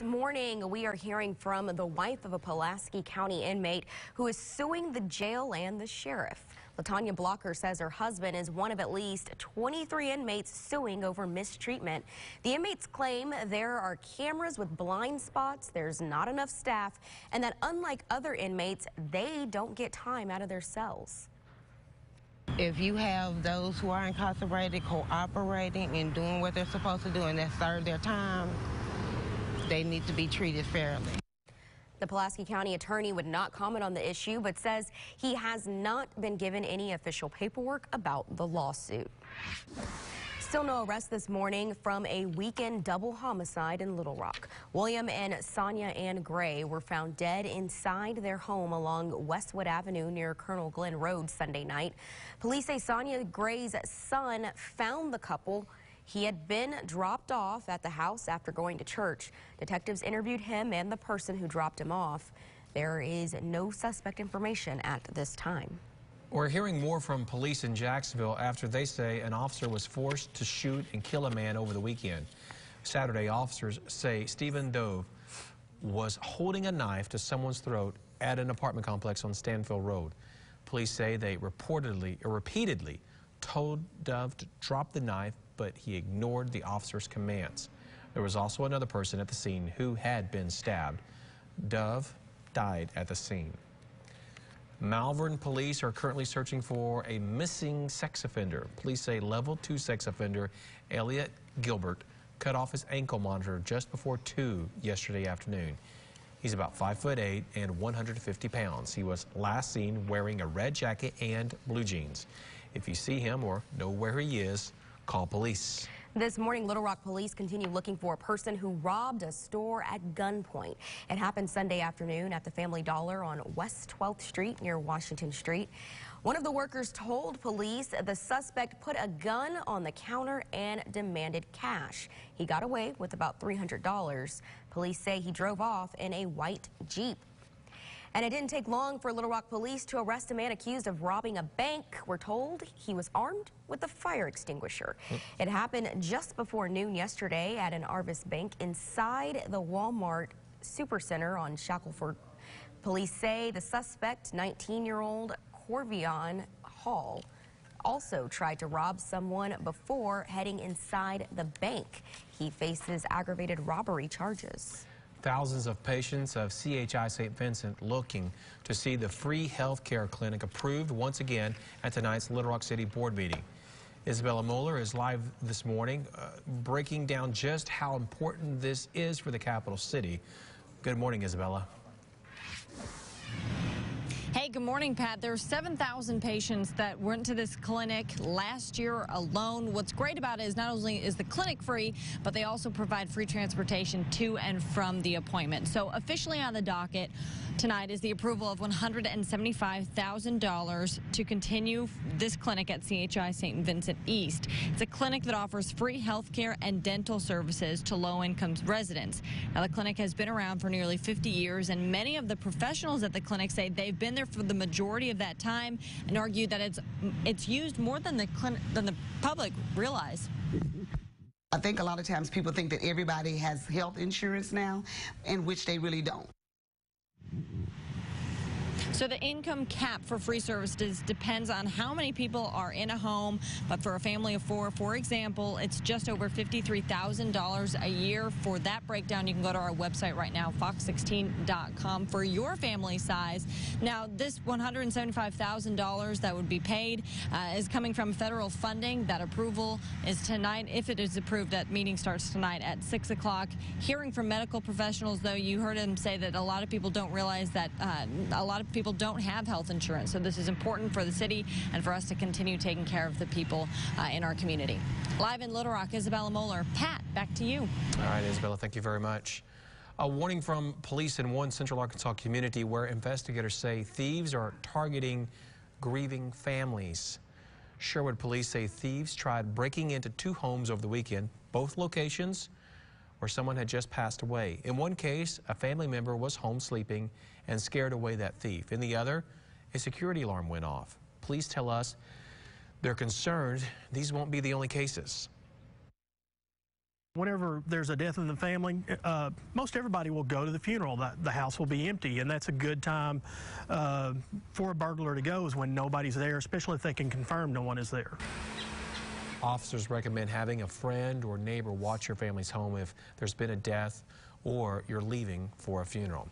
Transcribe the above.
This morning, we are hearing from the wife of a Pulaski County inmate who is suing the jail and the sheriff. LaTanya Blocker says her husband is one of at least 23 inmates suing over mistreatment. The inmates claim there are cameras with blind spots, there's not enough staff, and that unlike other inmates, they don't get time out of their cells. If you have those who are incarcerated cooperating and doing what they're supposed to do and that serve their time, they need to be treated fairly. The Pulaski County attorney would not comment on the issue, but says he has not been given any official paperwork about the lawsuit. Still no arrest this morning from a weekend double homicide in Little Rock. William and Sonia Ann Gray were found dead inside their home along Westwood Avenue near Colonel Glenn Road Sunday night. Police say Sonia Gray's son found the couple. He had been dropped off at the house after going to church. Detectives interviewed him and the person who dropped him off. There is no suspect information at this time. We're hearing more from police in Jacksonville after they say an officer was forced to shoot and kill a man over the weekend. Saturday, officers say Stephen Dove was holding a knife to someone's throat at an apartment complex on Stanfield Road. Police say they repeatedly told Dove to drop the knife, but he ignored the officer's commands. There was also another person at the scene who had been stabbed. Dove died at the scene. Malvern police are currently searching for a missing sex offender. Police say level 2 sex offender Elliot Gilbert cut off his ankle monitor just before 2 yesterday afternoon. He's about 5'8" and 150 pounds. He was last seen wearing a red jacket and blue jeans. If you see him or know where he is, call police. This morning, Little Rock police continue looking for a person who robbed a store at gunpoint. It happened Sunday afternoon at the Family Dollar on West 12th Street near Washington Street. One of the workers told police the suspect put a gun on the counter and demanded cash. He got away with about $300. Police say he drove off in a white Jeep. And it didn't take long for Little Rock police to arrest a man accused of robbing a bank. We're told he was armed with a fire extinguisher. It happened just before noon yesterday at an Arvis Bank inside the Walmart Supercenter on Shackelford. Police say the suspect, 19-year-old Corvion Hall, also tried to rob someone before heading inside the bank. He faces aggravated robbery charges. Thousands of patients of CHI St. Vincent looking to see the free health care clinic approved once again at tonight's Little Rock City Board meeting. Isabella Moeller is live this morning, breaking down just how important this is for the capital city. Good morning, Isabella. Hey, good morning, Pat. There are 7,000 patients that went to this clinic last year alone. What's great about it is not only is the clinic free, but they also provide free transportation to and from the appointment. So officially on the docket tonight is the approval of $175,000 to continue this clinic at CHI St. Vincent East. It's a clinic that offers free health care and dental services to low-income residents. Now, the clinic has been around for nearly 50 years, and many of the professionals at the clinic say they've been there for the majority of that time and argue that it's used more than the public realize. I think a lot of times people think that everybody has health insurance now, in which they really don't. So the income cap for free services depends on how many people are in a home, but for a family of 4, for example, it's just over $53,000 a year. For that breakdown, you can go to our website right now, fox16.com, for your family size. Now, this $175,000 that would be paid is coming from federal funding. That approval is tonight. If it is approved, that meeting starts tonight at 6 o'clock. Hearing from medical professionals, though, you heard him say that a lot of people don't realize that a lot of people don't have health insurance. So this is important for the city and for us to continue taking care of the people in our community. Live in Little Rock, Isabella Moeller. Pat, back to you. All right, Isabella, thank you very much. A warning from police in one Central Arkansas community where investigators say thieves are targeting grieving families. Sherwood police say thieves tried breaking into 2 homes over the weekend, both locations where someone had just passed away. In one case, a family member was home sleeping and scared away that thief. In the other, a security alarm went off. Police tell us they're concerned these won't be the only cases. Whenever there's a death in the family, most everybody will go to the funeral. The house will be empty, and that's a good time for a burglar to go, is when nobody's there, especially if they can confirm no one is there. Officers recommend having a friend or neighbor watch your family's home if there's been a death or you're leaving for a funeral.